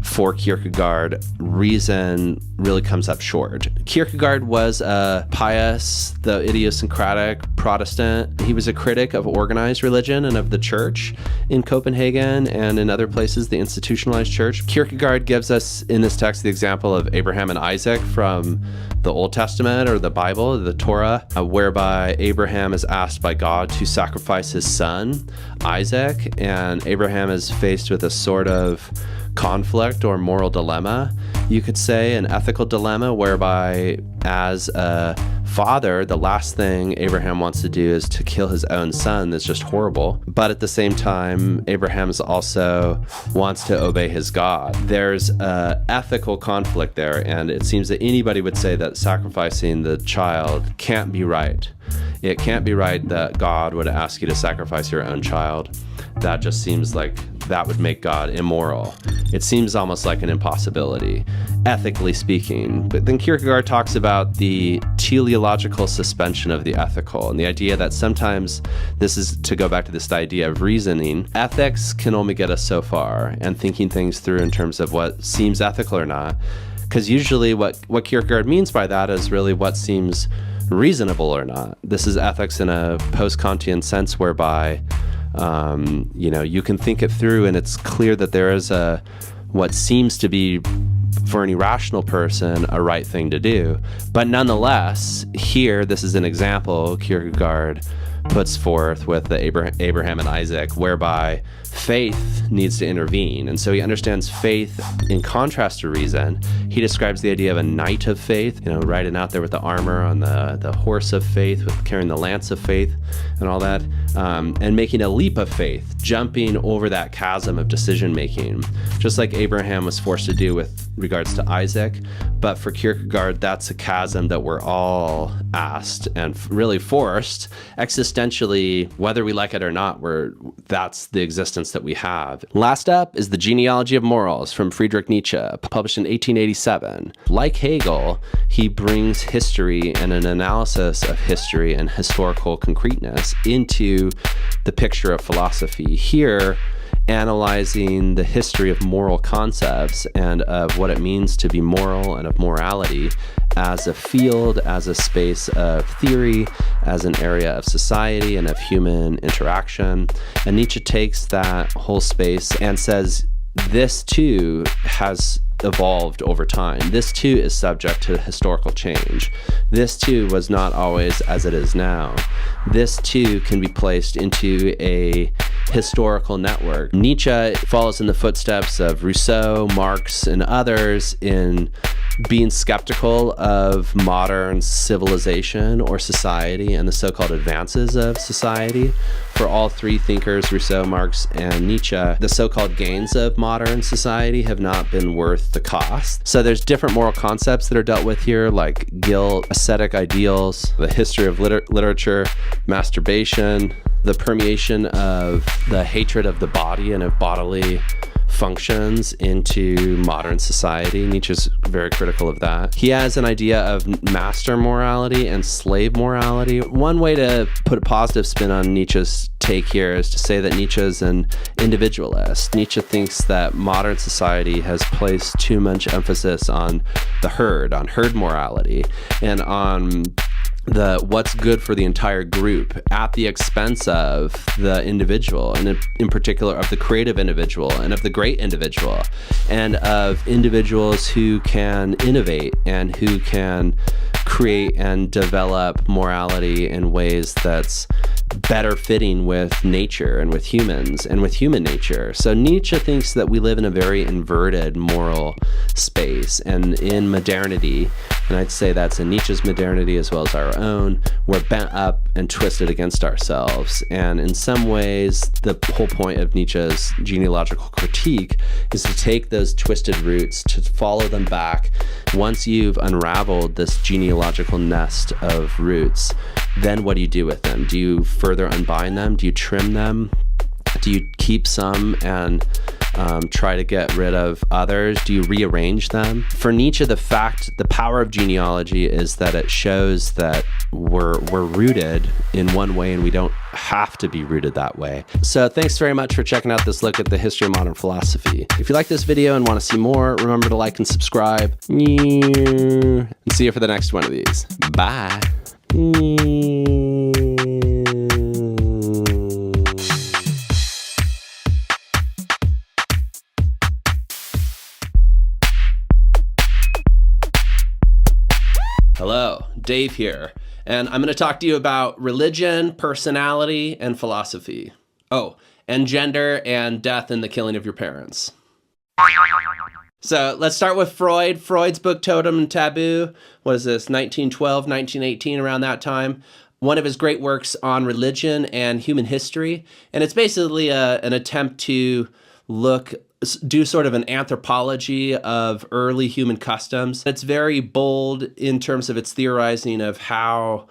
for Kierkegaard, reason really comes up short. Kierkegaard was a pious, though idiosyncratic Protestant. He was a critic of organized religion and of the church in Copenhagen and in other places, the institutionalized church. Kierkegaard gives us in this text the example of Abraham and Isaac from the Old Testament or the Bible, the Torah, whereby Abraham is asked by God to sacrifice his son, Isaac, and Abraham is faced with a sort of conflict or moral dilemma, you could say, an ethical dilemma, whereby as a father, the last thing Abraham wants to do is to kill his own son. That's just horrible. But at the same time, Abraham also wants to obey his God. There's an ethical conflict there, and it seems that anybody would say that sacrificing the child can't be right. It can't be right that God would ask you to sacrifice your own child. That just seems like that would make God immoral. It seems almost like an impossibility, ethically speaking. But then Kierkegaard talks about the teleological suspension of the ethical, and the idea that sometimes, this is to go back to this idea of reasoning, ethics can only get us so far, and thinking things through in terms of what seems ethical or not. Because usually what Kierkegaard means by that is really what seems reasonable or not. This is ethics in a post-Kantian sense, whereby you can think it through, and it's clear that there is what seems to be, for an irrational person, a right thing to do. But nonetheless, here, this is an example Kierkegaard puts forth with the Abraham and Isaac, whereby faith needs to intervene. And so he understands faith in contrast to reason. He describes the idea of a knight of faith, riding out there with the armor on the horse of faith, with carrying the lance of faith and all that, and making a leap of faith, jumping over that chasm of decision making, just like Abraham was forced to do with regards to Isaac. But for Kierkegaard, that's a chasm that we're all asked and really forced existentially, whether we like it or not. That's the existence that we have. Last up is The Genealogy of Morals from Friedrich Nietzsche, published in 1887. Like Hegel, he brings history and an analysis of history and historical concreteness into the picture of philosophy. Here, analyzing the history of moral concepts and of what it means to be moral and of morality as a field, as a space of theory, as an area of society and of human interaction. And Nietzsche takes that whole space and says, this too has evolved over time. This too is subject to historical change. This too was not always as it is now. This too can be placed into a historical network. Nietzsche follows in the footsteps of Rousseau, Marx, and others in being skeptical of modern civilization or society and the so-called advances of society. for all three thinkers, Rousseau, Marx, and Nietzsche, the so-called gains of modern society have not been worth the cost. So there's different moral concepts that are dealt with here, like guilt, ascetic ideals, the history of literature, masturbation, the permeation of the hatred of the body and of bodily functions into modern society. Nietzsche's very critical of that. He has an idea of master morality and slave morality. One way to put a positive spin on Nietzsche's take here is to say that Nietzsche is an individualist. Nietzsche thinks that modern society has placed too much emphasis on the herd, on herd morality, and on what's good for the entire group at the expense of the individual, and in particular of the creative individual and of the great individual, and of individuals who can innovate and who can create and develop morality in ways that's better fitting with nature and with humans and with human nature. So Nietzsche thinks that we live in a very inverted moral space, and in modernity, and I'd say that's in Nietzsche's modernity as well as our own, we're bent up and twisted against ourselves. And in some ways, the whole point of Nietzsche's genealogical critique is to take those twisted roots, to follow them back. Once you've unraveled this genealogical nest of roots, then what do you do with them? Do you further unbind them? Do you trim them? Do you keep some and try to get rid of others? Do you rearrange them? For Nietzsche, the power of genealogy is that it shows that we're rooted in one way and we don't have to be rooted that way. So thanks very much for checking out this look at the history of modern philosophy. If you like this video and want to see more, remember to like and subscribe. And see you for the next one of these. Bye. Hello, Dave here, and I'm going to talk to you about religion, personality, and philosophy. Oh, and gender and death and the killing of your parents. So let's start with Freud. Freud's book Totem and Taboo. What is this, 1912, 1918, around that time? One of his great works on religion and human history. And it's basically an attempt to do sort of an anthropology of early human customs. It's very bold in terms of its theorizing of how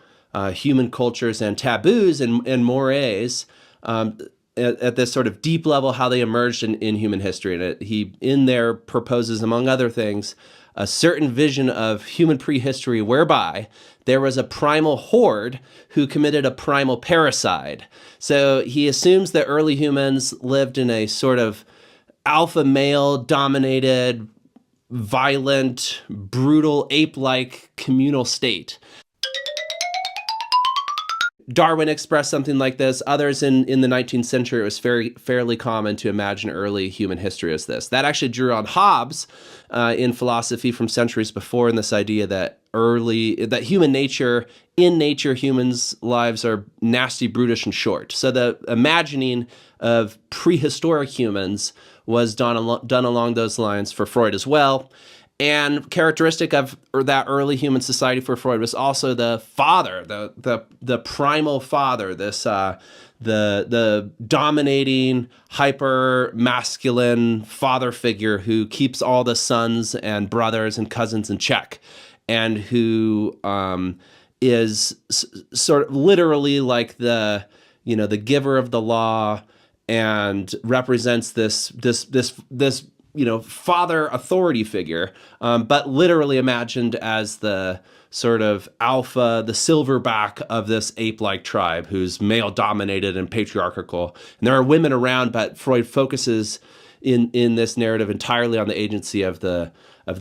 human cultures and taboos and mores at this sort of deep level, how they emerged in human history. And he in there proposes, among other things, a certain vision of human prehistory whereby there was a primal horde who committed a primal parricide. So he assumes that early humans lived in a sort of alpha male dominated, violent, brutal, ape-like communal state. Darwin expressed something like this. Others in the 19th century, it was fairly common to imagine early human history as this. That actually drew on Hobbes in philosophy from centuries before, in this idea that human nature, in nature, humans' lives are nasty, brutish, and short. So the imagining of prehistoric humans was done along those lines for Freud as well. And characteristic of that early human society for Freud was also the father, the primal father, this the dominating, hyper masculine father figure who keeps all the sons and brothers and cousins in check, and who is sort of literally like the giver of the law, and represents this father authority figure, but literally imagined as the sort of alpha, the silverback of this ape-like tribe who's male-dominated and patriarchal. And there are women around, but Freud focuses in this narrative entirely on the agency of the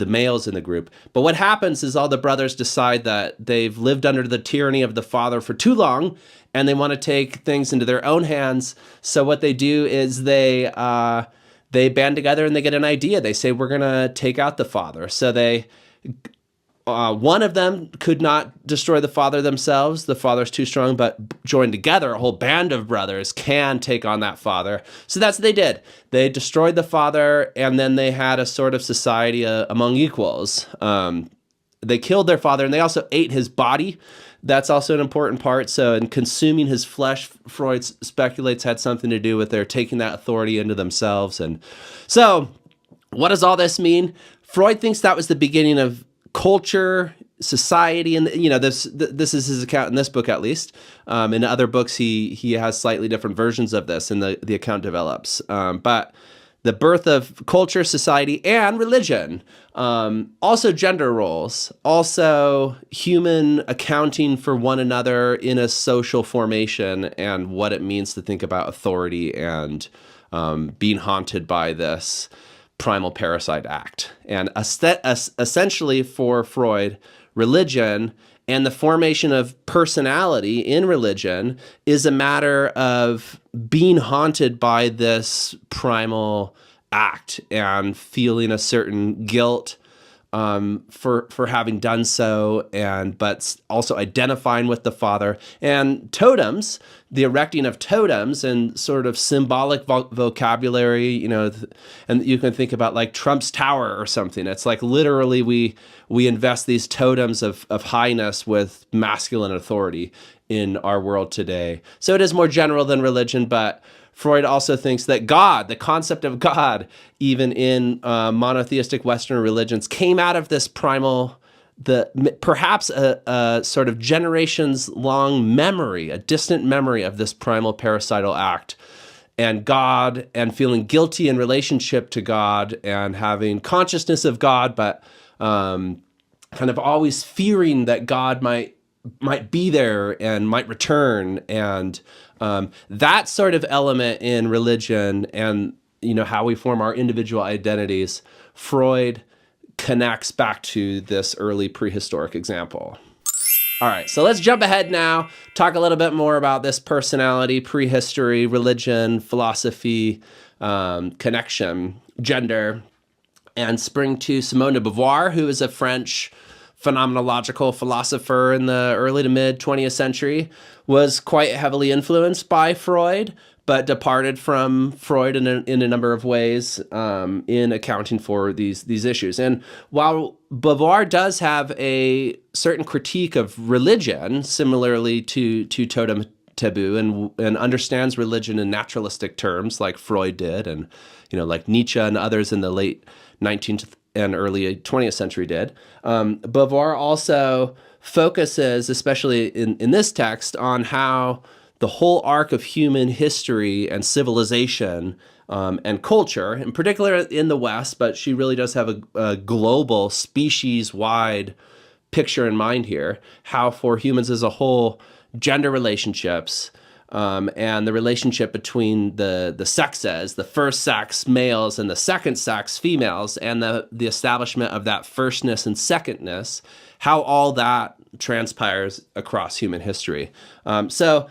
males in the group. But what happens is all the brothers decide that they've lived under the tyranny of the father for too long, and they want to take things into their own hands. So what they do is they band together and they get an idea. They say, we're going to take out the father. So one of them could not destroy the father themselves. The father's too strong, but joined together, a whole band of brothers can take on that father. So that's what they did. They destroyed the father, and then they had a sort of society among equals. They killed their father, and they also ate his body. That's also an important part. So in consuming his flesh, Freud speculates had something to do with their taking that authority into themselves. And so what does all this mean? Freud thinks that was the beginning of culture, society, and this is his account in this book, at least. In other books, he has slightly different versions of this, and the account develops. But the birth of culture, society, and religion, also gender roles, also human accounting for one another in a social formation, and what it means to think about authority and being haunted by this primal parasite act. And essentially for Freud, religion and the formation of personality in religion is a matter of being haunted by this primal act and feeling a certain guilt for having done so, but also identifying with the father. And totems, the erecting of totems and sort of symbolic vocabulary, and you can think about like Trump's Tower or something. It's like literally we invest these totems of highness with masculine authority in our world today. So it is more general than religion, but Freud also thinks that God, the concept of God, even in monotheistic Western religions, came out of this primal, perhaps a sort of generations-long memory, a distant memory of this primal parasital act, and God, and feeling guilty in relationship to God, and having consciousness of God, but kind of always fearing that God might be there and might return, and that sort of element in religion and how we form our individual identities, Freud connects back to this early prehistoric example. All right, so let's jump ahead now, talk a little bit more about this personality, prehistory, religion, philosophy, connection, gender, and spring to Simone de Beauvoir, who is a French phenomenological philosopher in the early to mid 20th century, was quite heavily influenced by Freud, but departed from Freud in a number of ways in accounting for these issues. And while Beauvoir does have a certain critique of religion, similarly to Totem Taboo, and understands religion in naturalistic terms like Freud did, and like Nietzsche and others in the late 19th and early 20th century did, Beauvoir also focuses, especially in this text, on how the whole arc of human history and civilization and culture, in particular in the West, but she really does have a global, species-wide picture in mind here, how for humans as a whole, gender relationships, and the relationship between the sexes, the first sex, males, and the second sex, females, and the establishment of that firstness and secondness, how all that transpires across human history. So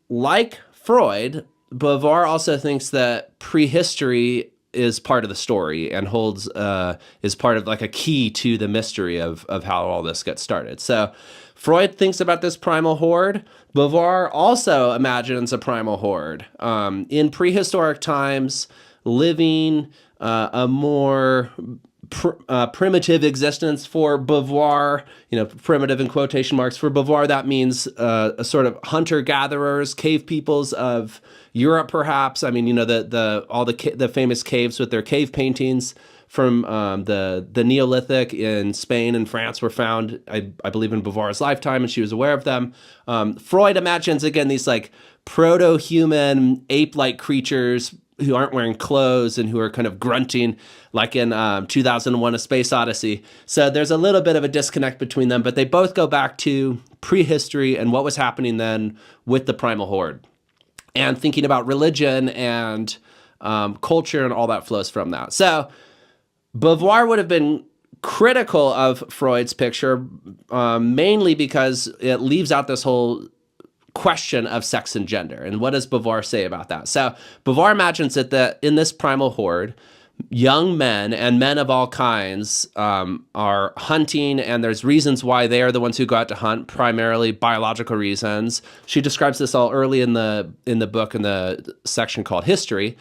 like Freud, Beauvoir also thinks that prehistory is part of the story and is part of like a key to the mystery of how all this gets started. So Freud thinks about this primal horde. Beauvoir also imagines a primal horde. In prehistoric times, living a more primitive existence for Beauvoir, primitive in quotation marks. For Beauvoir, that means a sort of hunter-gatherers, cave peoples of Europe, perhaps. I mean, all the famous caves with their cave paintings from the Neolithic in Spain and France were found, I believe, in Beauvoir's lifetime, and she was aware of them. Freud imagines, again, these like proto-human, ape-like creatures who aren't wearing clothes and who are kind of grunting, like in 2001: A Space Odyssey. So there's a little bit of a disconnect between them, but they both go back to prehistory and what was happening then with the primal horde, and thinking about religion and culture and all that flows from that. So Beauvoir would have been critical of Freud's picture, mainly because it leaves out this whole question of sex and gender. And what does Beauvoir say about that? So Beauvoir imagines that in this primal horde, young men and men of all kinds are hunting, and there's reasons why they are the ones who go out to hunt, primarily biological reasons. She describes this all early in the book in the section called History.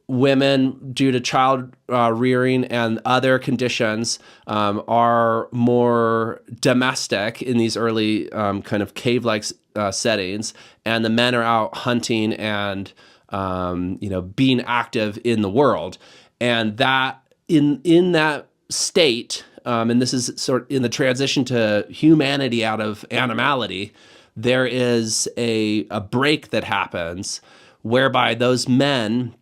women, due to child rearing and other conditions, are more domestic in these early kind of cave-like settings, and the men are out hunting and being active in the world, and that in that state, and this is sort of in the transition to humanity out of animality, there is a break that happens whereby those men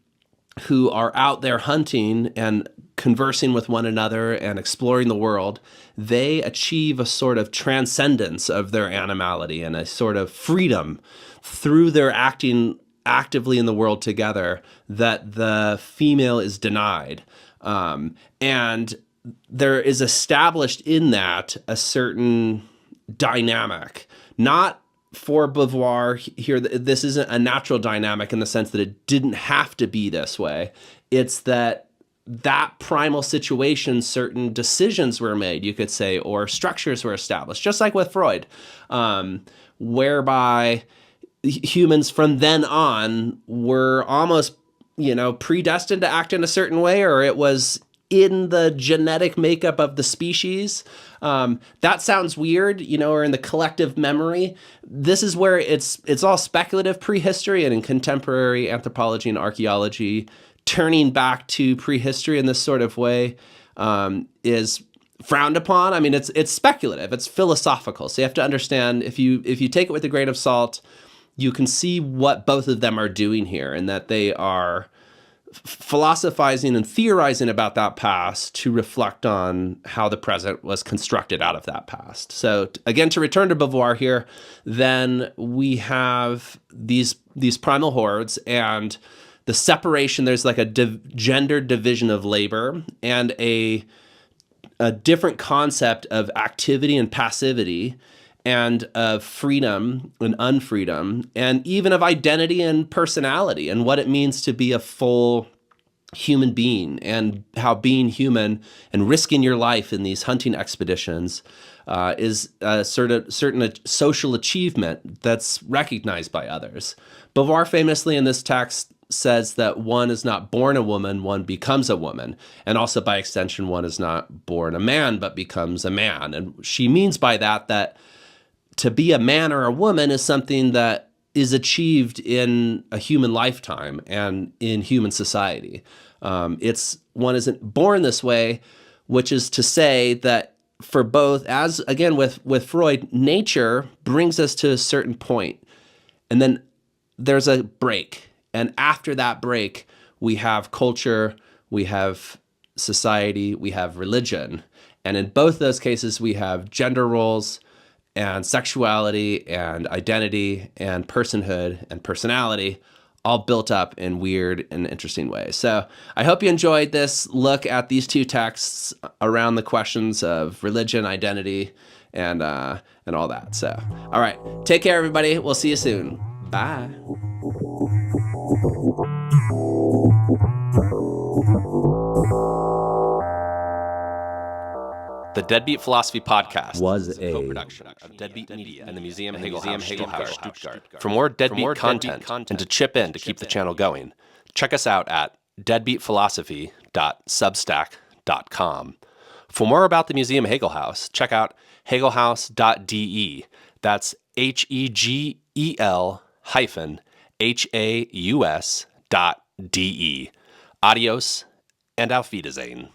who are out there hunting and conversing with one another and exploring the world, they achieve a sort of transcendence of their animality and a sort of freedom through their acting actively in the world together that the female is denied. And there is established in that a certain dynamic, not for Beauvoir here, this isn't a natural dynamic in the sense that it didn't have to be this way. It's that primal situation, certain decisions were made, you could say, or structures were established, just like with Freud, whereby humans from then on were almost, predestined to act in a certain way, or it was in the genetic makeup of the species. That sounds weird, or in the collective memory. This is where it's all speculative prehistory, and in contemporary anthropology and archaeology, turning back to prehistory in this sort of way is frowned upon. I mean, it's speculative, it's philosophical. So you have to understand, if you take it with a grain of salt, you can see what both of them are doing here, and that they are philosophizing and theorizing about that past to reflect on how the present was constructed out of that past. So again, to return to Beauvoir here, then we have these primal hordes and the separation. There's like a gendered division of labor and a different concept of activity and passivity, and of freedom and unfreedom, and even of identity and personality, and what it means to be a full human being, and how being human and risking your life in these hunting expeditions is a certain social achievement that's recognized by others. Beauvoir famously in this text says that one is not born a woman, one becomes a woman. And also by extension, one is not born a man, but becomes a man. And she means by that to be a man or a woman is something that is achieved in a human lifetime and in human society. One isn't born this way, which is to say that for both, as again with Freud, nature brings us to a certain point, and then there's a break. And after that break, we have culture, we have society, we have religion. And in both those cases, we have gender roles and sexuality and identity and personhood and personality all built up in weird and interesting ways. So I hope you enjoyed this look at these two texts around the questions of religion, identity, and all that. So, all right, take care, everybody. We'll see you soon. Bye. The Deadbeat Philosophy Podcast was a co-production of Deadbeat Media and the Museum Hegel-Haus Stuttgart. For more Deadbeat content and to chip in to keep the channel going, check us out at deadbeatphilosophy.substack.com. For more about the Museum Hegel-Haus, check out hegelhaus.de. That's HEGEL-HAUS.de. Adios and auf Wiedersehen.